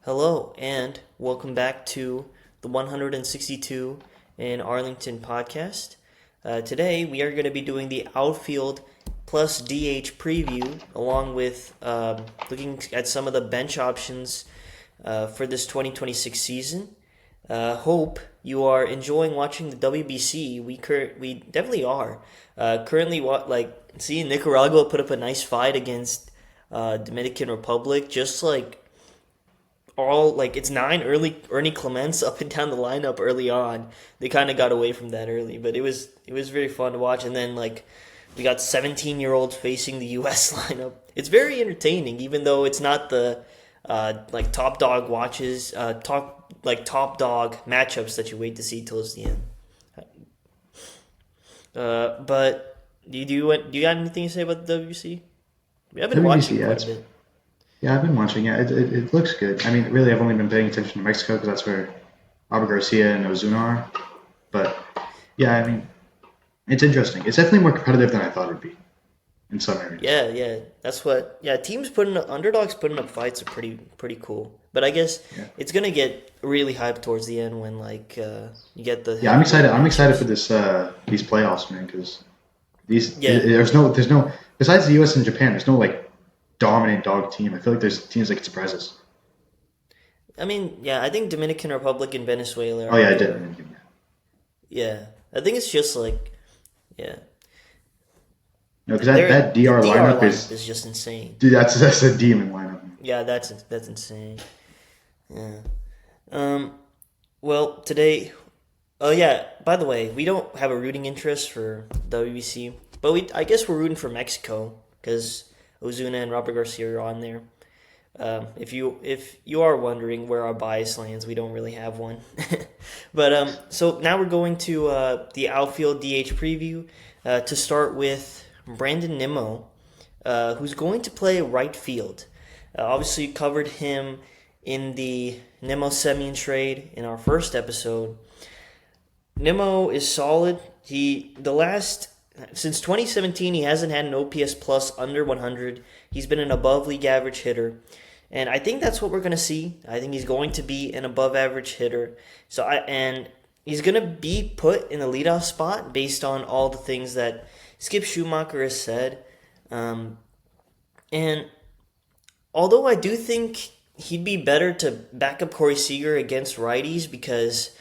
Hello, and welcome back to the 162 in Arlington podcast. Today, we are going to be doing the Outfield plus DH preview, along with looking at some of the bench options for this 2026 season. Hope you are enjoying watching the WBC. We definitely are. Currently, seeing Nicaragua put up a nice fight against Dominican Republic, just like it's nine early Ernie Clements up and down the lineup early on. They kind of got away from that early, but it was very fun to watch. And then we got 17-year-olds facing the U.S. lineup. It's very entertaining, even though it's not the top dog watches, top dog matchups that you wait to see towards the end. But do you got anything to say about the WBC? We have been watching WBC, quite a bit. yeah, I've been watching it. It looks good. I mean, really, I've only been paying attention to Mexico because that's where Robert Garcia and Ozuna are. But yeah, I mean, it's interesting. It's definitely more competitive than I thought it'd be in some areas. Yeah. That's what. Yeah, teams putting up, underdogs putting up fights are pretty cool. But I guess Yeah, it's gonna get really hyped towards the end when you get the yeah, I'm excited. heavyweight I'm excited for matchups. this these playoffs, man, because Yeah, there's no besides the U.S. and Japan, there's no like dominant dog team. I feel like there's teams that can surprise us. I mean, yeah, I think Dominican Republic and Venezuela Oh are yeah, I there. did. Yeah, I think it's just yeah, No, because they're that the DR DR lineup lineup is is just insane. dude. That's a demon lineup. Yeah, that's insane. Yeah. Um. Well, today. Oh yeah. By the way, we don't have a rooting interest for WBC, but I guess we're rooting for Mexico because Ozuna and Robert Garcia are on there. If you are wondering where our bias lands, we don't really have one. But so now we're going to the outfield DH preview to start with Brandon Nimmo, who's going to play right field. Obviously, you covered him in the Nimmo Semien trade in our first episode. Nimmo is solid. He the last since 2017 he hasn't had an OPS plus under 100. He's been an above league average hitter. And I think that's what we're going to see. I think he's going to be an above average hitter. And he's going to be put in the leadoff spot based on all the things that Skip Schumacher has said. Um, and although I do think he'd be better to back up Corey Seager against righties because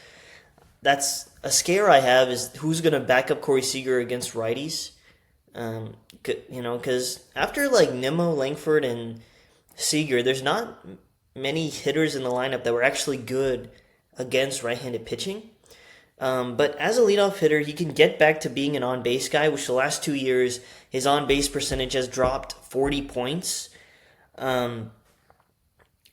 that's a scare I have is who's going to back up Corey Seager against righties. Because after Nimmo, Langford, and Seager, there's not many hitters in the lineup that were actually good against right-handed pitching. But as a leadoff hitter, he can get back to being an on-base guy, which the last 2 years, his on-base percentage has dropped 40 points. Um,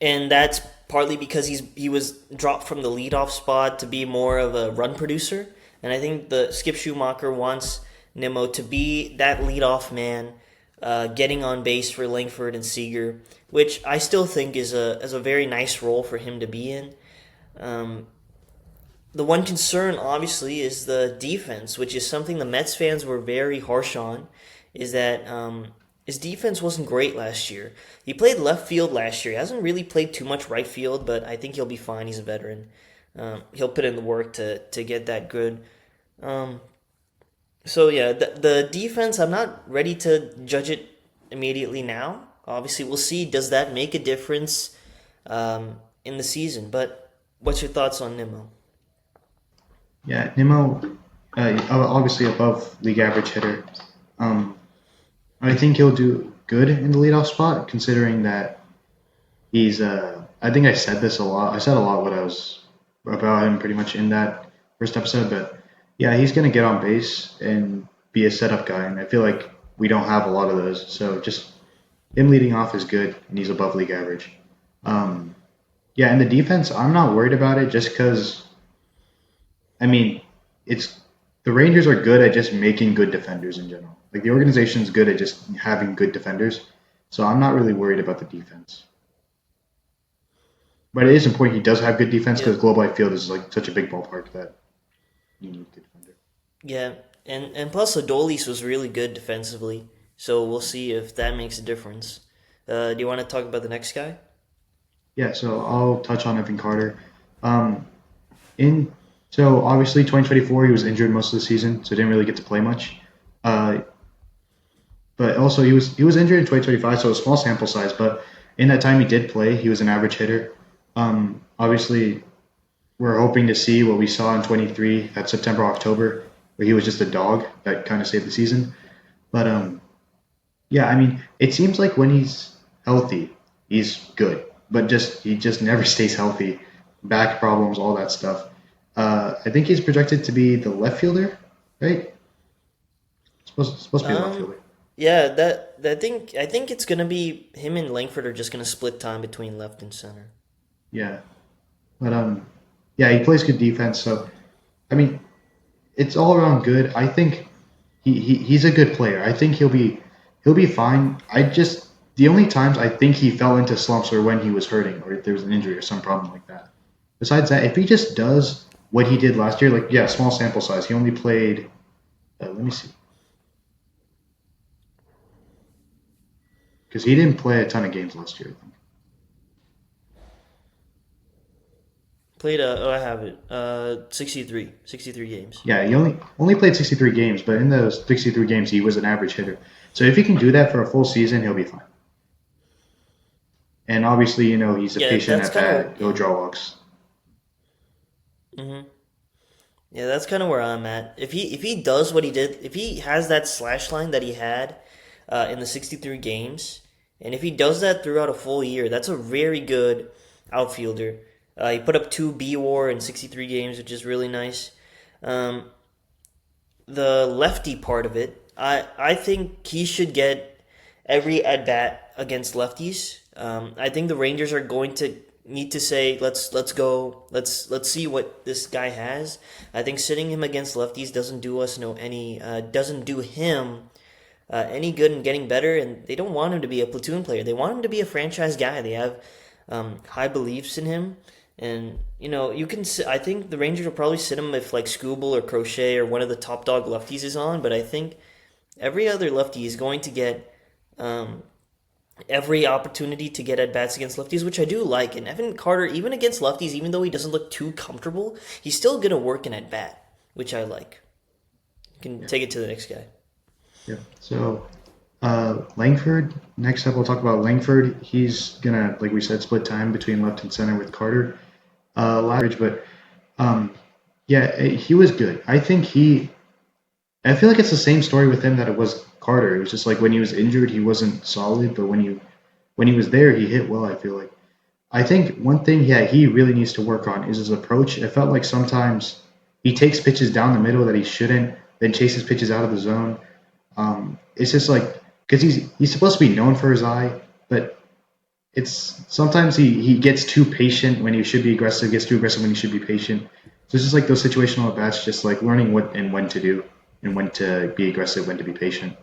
and that's partly because he was dropped from the leadoff spot to be more of a run producer. And I think the Skip Schumacher wants Nimmo to be that leadoff man, getting on base for Langford and Seager, which I still think is a very nice role for him to be in. Um, the one concern, obviously, is the defense, which is something the Mets fans were very harsh on. Is that his defense wasn't great last year. He played left field last year. He hasn't really played too much right field, but I think he'll be fine. He's a veteran. He'll put in the work to get that good. Um, so yeah, the defense, I'm not ready to judge it immediately now. Obviously, we'll see. Does that make a difference in the season? But what's your thoughts on Nimmo? Yeah, Nimmo, obviously above league average hitter. Um, I think he'll do good in the leadoff spot, considering that he's. I think I said this a lot. I said a lot what I was about him pretty much in that first episode, but yeah, he's gonna get on base and be a setup guy, and I feel like we don't have a lot of those. So just him leading off is good, and he's above league average. Um, yeah, and the defense, I'm not worried about it just because I mean, it's the Rangers are good at just making good defenders in general. Like the organization is good at just having good defenders. So I'm not really worried about the defense. But it is important he does have good defense Yeah, because Globe Life Field is like such a big ballpark that you need good defender. yeah, and plus Adolis was really good defensively, so we'll see if that makes a difference. Do you want to talk about the next guy? Yeah, so I'll touch on Evan Carter. Um, in so obviously 2024 he was injured most of the season, so didn't really get to play much. Uh, but also he was injured in 2025, so a small sample size. But in that time he did play, he was an average hitter. Obviously, we're hoping to see what we saw in 23 at September October, where he was just a dog that kind of saved the season. But yeah, I mean, it seems like when he's healthy, he's good, but just he just never stays healthy. Back problems, all that stuff. I think he's projected to be the left fielder, right? Supposed to be the left Um, fielder. yeah, I think it's gonna be him and Langford are just gonna split time between left and center. Yeah, but yeah, he plays good defense. So I mean, it's all around good. I think he's a good player. I think he'll be fine. I just the only times I think he fell into slumps were when he was hurting or if there was an injury or some problem like that. Besides that, if he just does what he did last year, like yeah, small sample size. He only played. Let me see, because he didn't play a ton of games last year. I think. Played I have it. 63 games. Yeah, he only played 63 games, but in those 63 games, he was an average hitter. So if he can do that for a full season, he'll be fine. And obviously, he's a Yeah, patient that's at kind of bat. He'll yeah. draw walks. hmm Yeah, that's kind of where I'm at. If he does what he did, if he has that slash line that he had in the 63 games, and if he does that throughout a full year, that's a very good outfielder. He put up two B WAR in 63 games, which is really nice. Um, the lefty part of it, I think he should get every at bat against lefties. I think the Rangers are going to need to say let's go let's see what this guy has. I think sitting him against lefties doesn't do us no any doesn't do him any good in getting better, and they don't want him to be a platoon player. They want him to be a franchise guy. They have high beliefs in him, and you can. I think the Rangers will probably sit him if like Scooble or Crochet or one of the top dog lefties is on. But I think every other lefty is going to get um, every opportunity to get at bats against lefties, which I do like. And Evan Carter, even against lefties, even though he doesn't look too comfortable, he's still gonna work an at bat, which I like. You can Yeah. take it to the next guy. Yeah. So Langford. Next up, we'll talk about Langford. He's gonna, like we said, split time between left and center with Carter. Average, but um, yeah, he was good. I think he. I feel like it's the same story with him that it was Carter. It was just like when he was injured, he wasn't solid, but when he was there, he hit well. I feel like. I think one thing, yeah, he really needs to work on is his approach. It felt like sometimes he takes pitches down the middle that he shouldn't, then chases pitches out of the zone. It's just like because he's supposed to be known for his eye, but it's sometimes he gets too patient when he should be aggressive, gets too aggressive when he should be patient. So it's just like those situational at bats, just like learning what and when to do, and when to be aggressive, when to be patient.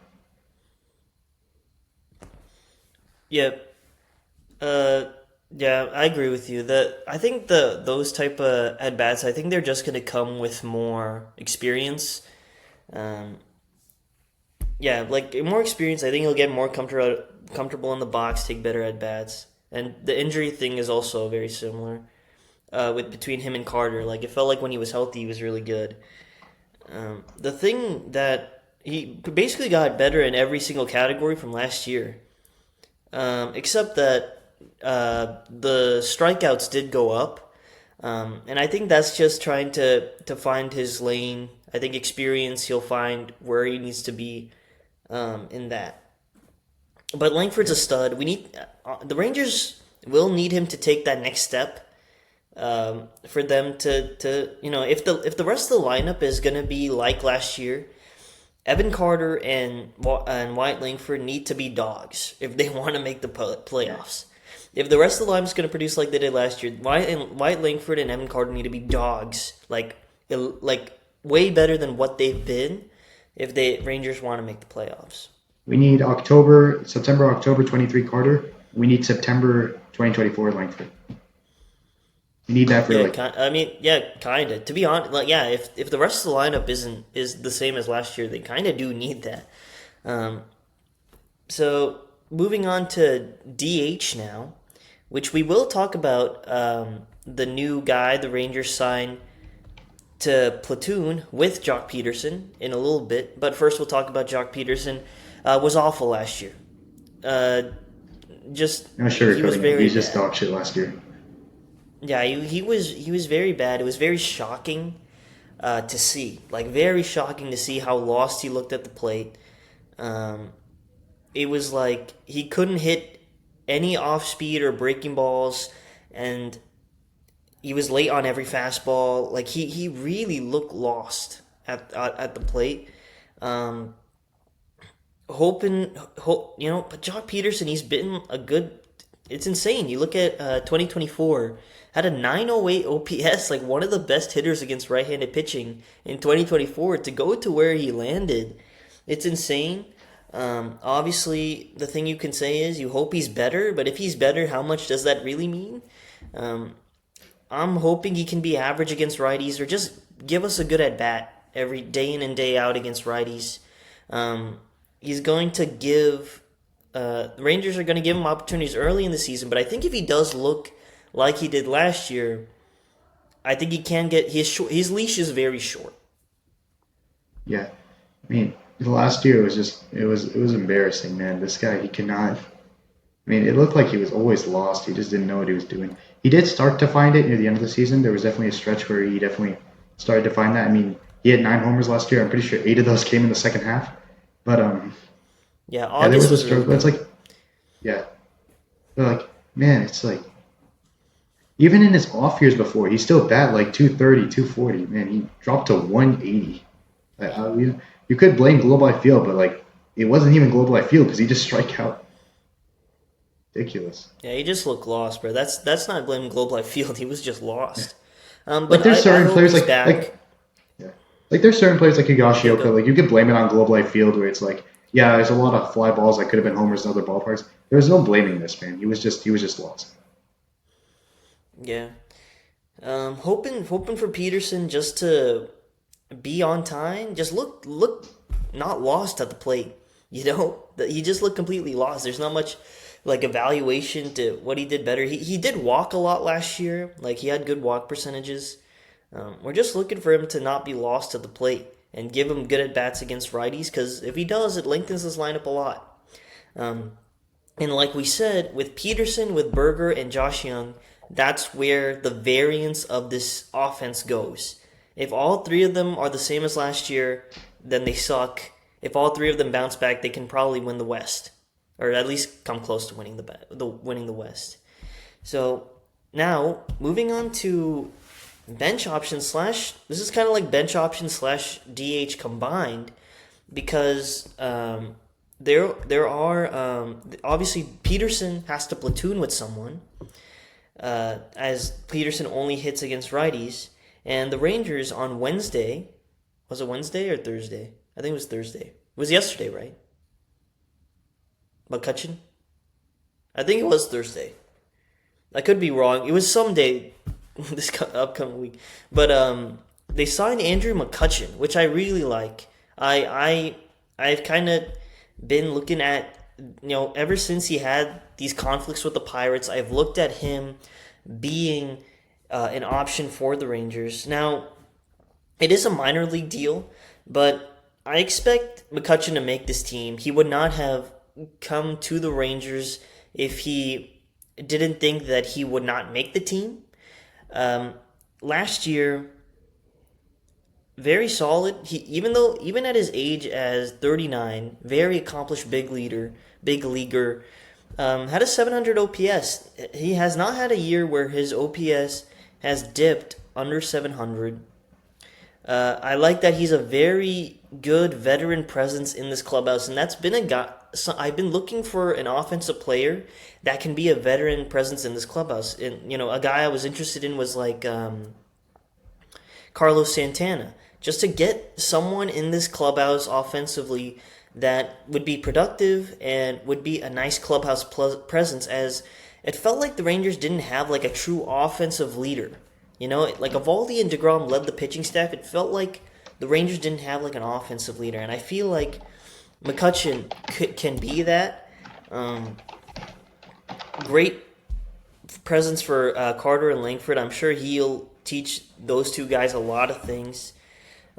Yeah, uh, yeah, I agree with you. That I think those type of at bats, I think they're just gonna come with more experience. Um, yeah, like more experience. I think he'll get more comfortable in the box, take better at bats, and the injury thing is also very similar. With between him and Carter. Like it felt like when he was healthy, he was really good. The thing that he basically got better in every single category from last year, except that the strikeouts did go up, and I think that's just trying to find his lane. I think experience, he'll find where he needs to be in that. But Langford's Yeah. a stud. We need the Rangers will need him to take that next step for them to if the rest of the lineup is gonna be like last year, Evan Carter and Wyatt Langford need to be dogs if they want to make the Yeah. playoffs. If the rest of the lineup's gonna produce like they did last year, Wyatt Langford and Evan Carter need to be dogs, like way better than what they've been. If the Rangers want to make the playoffs. We need September, October 23 Carter. We need September 2024 Langford. We need that for Yeah, like I mean, yeah, kind of. To be honest, like, yeah, if the rest of the lineup is the same as last year, they kind of do need that. Um, so moving on to DH now, which we will talk about the new guy the Rangers signed to platoon with Jock Peterson in a little bit. But first, we'll talk about Jock Peterson. Was awful last year. Uh, just No he was sugarcoating it. very He's just bad. dog shit last year. Yeah, he was very bad. It was very shocking to see, like very shocking to see how lost he looked at the plate. Um, it was like he couldn't hit any off speed or breaking balls, and he was late on every fastball. Like he really looked lost at the plate. Um, but Jock Peterson, he's been a good. It's insane. You look at 2024, had a 908 OPS, like one of the best hitters against right-handed pitching in 2024. To go to where he landed, it's insane. Obviously, the thing you can say is you hope he's better, but if he's better, how much does that really mean? Um, I'm hoping he can be average against righties or just give us a good at bat every day in and day out against righties. Um, he's going to give the Rangers are going to give him opportunities early in the season, but I think if he does look like he did last year, I think he can get his leash is very short. Yeah. I mean, the last year was just it was embarrassing, man. This guy, he cannot. I mean, it looked like he was always lost. He just didn't know what he was doing. He did start to find it near the end of the season. There was definitely a stretch where he definitely started to find that. I mean, he had 9 homers last year. I'm pretty sure 8 of those came in the second half. But Yeah, yeah, there August was a was really struggle. But it's good. like, yeah, but like, man, it's like even in his off years before, he still bat like 230, 240. Man, he dropped to 180. You could blame global by field, but like it wasn't even global by field because he just strike out ridiculous. Yeah, he just looked lost, bro. That's not blaming Globe Life Field. He was just Yeah. lost. Like But there's I certain hope players he's like back. yeah. Like there's certain players like Okay, Higashioka, go. like you could blame it on global life field where it's like, yeah, there's a lot of fly balls that could have been homers in other ballparks. There's no blaming this man. He was just lost. Yeah. Hoping for Peterson just to be on time. Just look not lost at the plate. He just looked completely lost. There's not much like evaluation to what he did better. He did walk a lot last year. Like he had good walk percentages. We're just looking for him to not be lost at the plate and give him good at bats against righties. Because if he does, it lengthens his lineup a lot. Um, And like we said, with Peterson, with Berger, and Josh Young, that's where the variance of this offense goes. If all three of them are the same as last year, then they suck. If all three of them bounce back, they can probably win the West, or at least come close to winning the West. So now moving on to bench option slash. This is kind of like bench option slash DH combined because there are obviously Peterson has to platoon with someone, as Peterson only hits against righties, and the Rangers on Wednesday, was it Wednesday or Thursday? I think it was Thursday. It was yesterday, right? McCutchen? I think it was Thursday. I could be wrong. It was some day this upcoming week, but they signed Andrew McCutchen, which I really like. I've kind of been looking at, ever since he had these conflicts with the Pirates, I've looked at him being an option for the Rangers. Now, it is a minor league deal, but I expect McCutchen to make this team. He would not have come to the Rangers if he didn't think that he would not make the team. Um, Last year, very solid. Even at his age as 39, very accomplished big leaguer, had a 700 OPS. He has not had a year where his OPS has dipped under 700. I like that he's a very good veteran presence in this clubhouse, and that's been a guy. So I've been looking for an offensive player that can be a veteran presence in this clubhouse. And a guy I was interested in was like Carlos Santana, just to get someone in this clubhouse offensively that would be productive and would be a nice clubhouse presence, as it felt like the Rangers didn't have like a true offensive leader. Like Evaldi and DeGrom led the pitching staff. It felt like the Rangers didn't have like an offensive leader, and I feel like McCutchen can be that. Um, Great presence for Carter and Langford. I'm sure he'll teach those two guys a lot of things.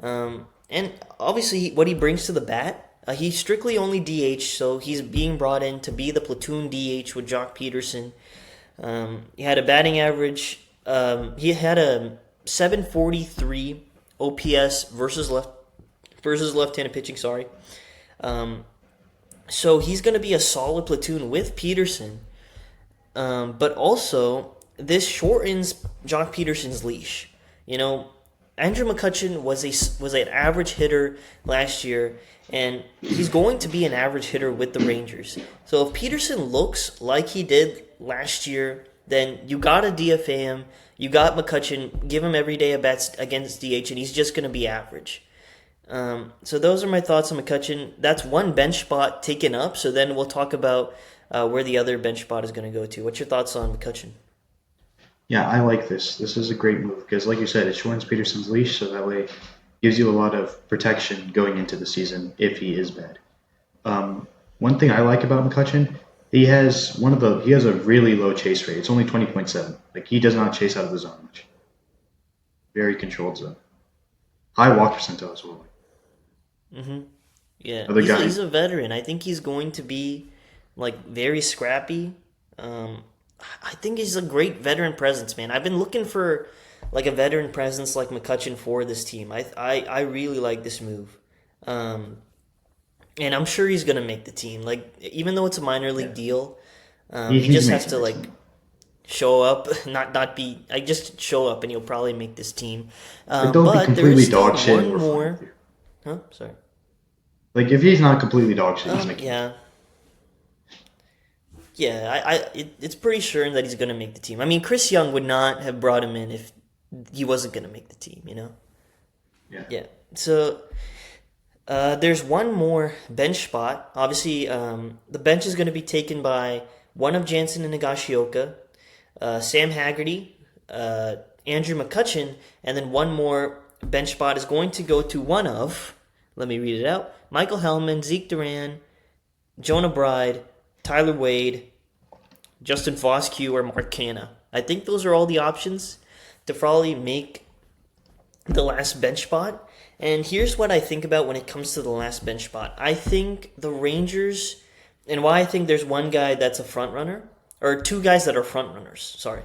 And obviously, what he brings to the bat, he's strictly only DH, so he's being brought in to be the platoon DH with Jock Peterson. He had a batting average. He had a 743 OPS versus left-handed pitching. Sorry. So he's going to be a solid platoon with Peterson. But also, this shortens Jock Peterson's leash. You know, Andrew McCutchen was an average hitter last year, and he's going to be an average hitter with the Rangers. So if Peterson looks like he did last year, then you got to DFA him. You got McCutchen, give him every day at bats against DH, and he's just going to be average. So those are my thoughts on McCutchen. That's one bench spot taken up, so then we'll talk about where the other bench spot is going to go to. What's your thoughts on McCutchen? Yeah, I like this. This is a great move because, like you said, it shortens Peterson's leash, so that way gives you a lot of protection going into the season if he is bad. One thing I like about McCutchen, he has a really low chase rate. It's only 20.7. Like he does not chase out of the zone much. Very controlled zone. High walk percentile as well. Mm-hmm. Yeah, he's a veteran. I think he's going to be like very scrappy. I think he's a great veteran presence, man. I've been looking for like a veteran presence like McCutchen for this team. I really like this move. And I'm sure he's going to make the team. Like, even though it's a minor league deal, he just has to like show up, not be. I just show up, and he'll probably make this team. But don't be completely dog shit. One more. Huh? Sorry. Like if he's not completely dog shit, he's making. Yeah. Yeah, it's pretty sure that he's going to make the team. I mean, Chris Young would not have brought him in if he wasn't going to make the team, you know? Yeah. So there's one more bench spot. Obviously, the bench is going to be taken by one of Jansen and Nagashioka, Sam Haggerty, Andrew McCutchen, and then one more bench spot is going to go to one of, let me read it out, Michael Hellman, Zeke Duran, Jonah Bride, Tyler Wade, Justin Foscue, or Mark Canha. I think those are all the options to probably make the last bench spot. And here's what I think about when it comes to the last bench spot. I think the Rangers, and why I think there's one guy that's a front runner, or two guys that are front runners, sorry.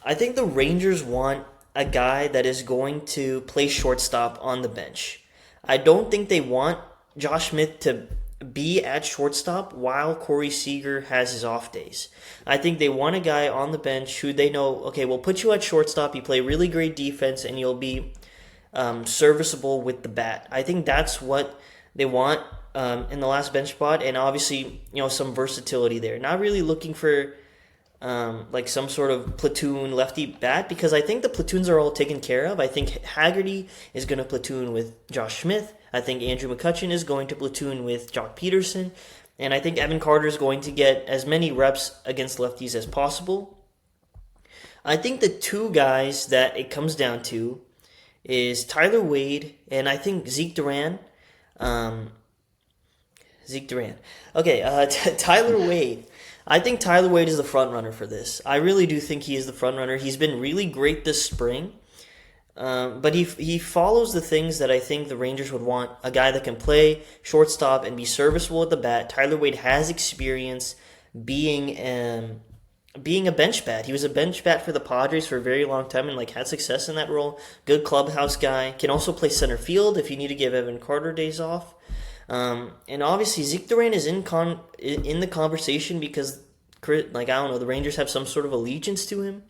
I think the Rangers want a guy that is going to play shortstop on the bench. I don't think they want Josh Smith to be at shortstop while Corey Seager has his off days. I think they want a guy on the bench who they know, okay, we'll put you at shortstop, you play really great defense, and you'll be serviceable with the bat. I think that's what they want in the last bench spot, and obviously, some versatility there. Not really looking for like some sort of platoon lefty bat, because I think the platoons are all taken care of. I think Haggerty is going to platoon with Josh Smith. I think Andrew McCutchen is going to platoon with Jock Peterson. And I think Evan Carter is going to get as many reps against lefties as possible. I think the two guys that it comes down to is Tyler Wade and I think Zeke Duran. Okay, Tyler Wade. I think Tyler Wade is the front runner for this. I really do think he is the front runner. He's been really great this spring. But he follows the things that I think the Rangers would want. A guy that can play shortstop and be serviceable at the bat. Tyler Wade has experience being a bench bat. He was a bench bat for the Padres for a very long time and had success in that role. Good clubhouse guy. Can also play center field if you need to give Evan Carter days off. And obviously Zeke Duran is in the conversation because the Rangers have some sort of allegiance to him.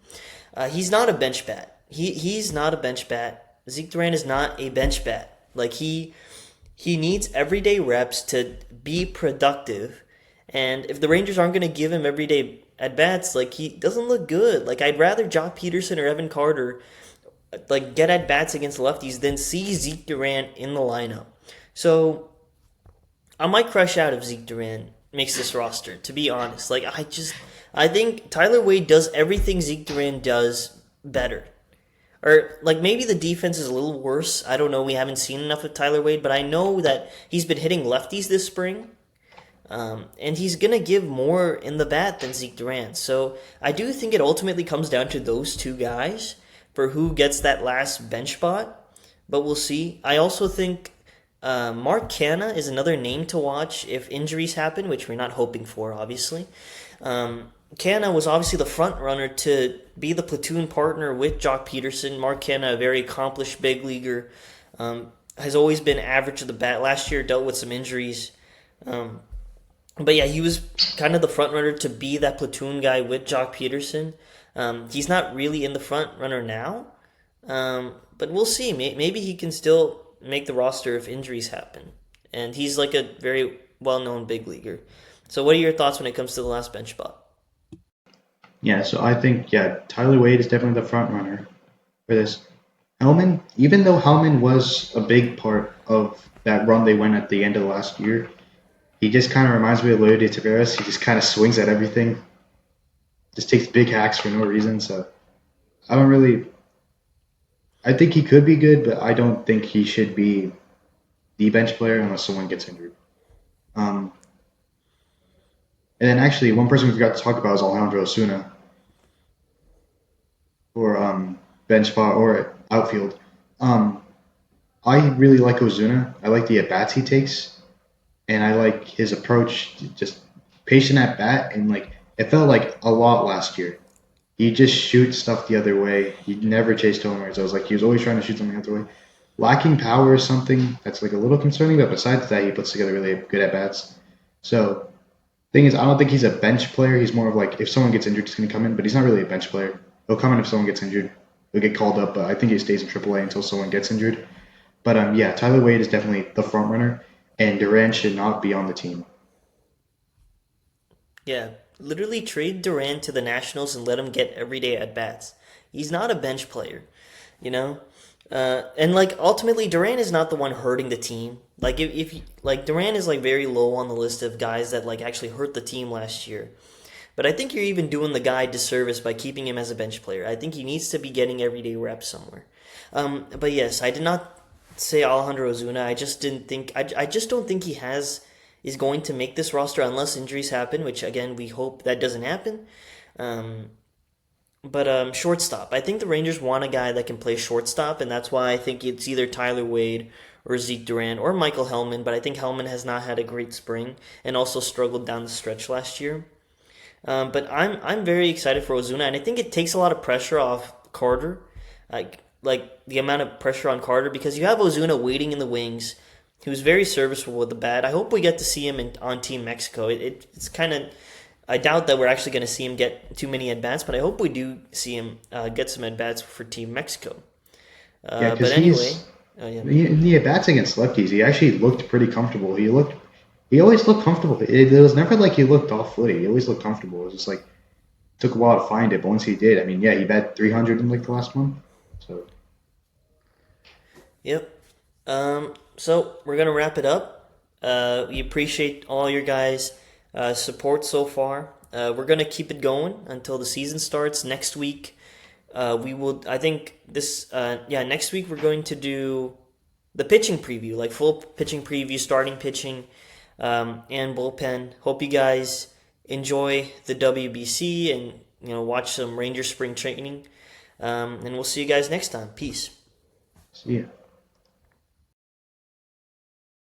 He's not a bench bat. He's not a bench bat. Zeke Duran is not a bench bat. He needs everyday reps to be productive. And if the Rangers aren't going to give him everyday at-bats, he doesn't look good. I'd rather Jock Peterson or Evan Carter get at-bats against lefties than see Zeke Duran in the lineup. So I might crush out if Zeke Duran makes this roster, to be honest. I think Tyler Wade does everything Zeke Duran does better. Or, maybe the defense is a little worse. I don't know. We haven't seen enough of Tyler Wade, but I know that he's been hitting lefties this spring. And he's going to give more in the bat than Zeke Durant. So I do think it ultimately comes down to those two guys for who gets that last bench spot. But we'll see. I also think Mark Canna is another name to watch if injuries happen, which we're not hoping for, obviously. Canna was obviously the front runner to be the platoon partner with Jock Peterson. Mark Canna, a very accomplished big leaguer, has always been average to the bat. Last year dealt with some injuries. But yeah, he was kind of the front runner to be that platoon guy with Jock Peterson. He's not really in the front runner now, but we'll see. Maybe he can still make the roster if injuries happen. And he's like a very well known big leaguer. So, what are your thoughts when it comes to the last bench spot? Yeah, so I think Tyler Wade is definitely the front runner for this. Hellman, even though Hellman was a big part of that run they went at the end of the last year, he just kind of reminds me of Leody Taveras. He just kind of swings at everything, just takes big hacks for no reason. So I don't really. I think he could be good, but I don't think he should be the bench player unless someone gets injured. Um, and then actually, one person we forgot to talk about is Alejandro Osuna for bench spot or outfield. Um, I really like Ozuna. I like the at bats he takes, and I like his approach, just patient at bat, and like it felt like a lot last year. He just shoots stuff the other way. He never chased homers. I was like, he was always trying to shoot something the other way. Lacking power is something that's like a little concerning, but besides that, he puts together really good at bats. So, thing is, I don't think he's a bench player. He's more of like if someone gets injured, he's going to come in, but he's not really a bench player. He'll come in if someone gets injured. He'll get called up, but I think he stays in AAA until someone gets injured. But yeah, Tyler Wade is definitely the front runner, and Durant should not be on the team. Yeah, literally trade Durant to the Nationals and let him get everyday at bats. He's not a bench player, you know. And like ultimately, Durant is not the one hurting the team. Like if like Durant is like very low on the list of guys that like actually hurt the team last year. But I think you're even doing the guy disservice by keeping him as a bench player. I think he needs to be getting everyday reps somewhere. But yes, I did not say Alejandro Ozuna. I just didn't think. I just don't think he is going to make this roster unless injuries happen. Which again, we hope that doesn't happen. Um, but shortstop. I think the Rangers want a guy that can play shortstop, and that's why I think it's either Tyler Wade or Zeke Durant or Michael Hellman. But I think Hellman has not had a great spring and also struggled down the stretch last year. But I'm very excited for Ozuna, and I think it takes a lot of pressure off Carter, like the amount of pressure on Carter because you have Ozuna waiting in the wings, who's very serviceable with the bat. I hope we get to see him on Team Mexico. It's kind of I doubt that we're actually going to see him get too many at bats, but I hope we do see him get some at bats for Team Mexico. Yeah, But because anyway, oh yeah, in the at bats against lefties, he actually looked pretty comfortable. He always looked comfortable. It was never like he looked off footy. He always looked comfortable. It was just like took a while to find it, but once he did, I mean, yeah, he batted 300 in like the last month. So yep. So we're gonna wrap it up. We appreciate all your guys' support so far. We're gonna keep it going until the season starts next week. We will. I think this. Next week we're going to do the pitching preview, like full pitching preview, starting pitching, and bullpen. Hope you guys enjoy the WBC and watch some Ranger spring training. And we'll see you guys next time. Peace. see ya.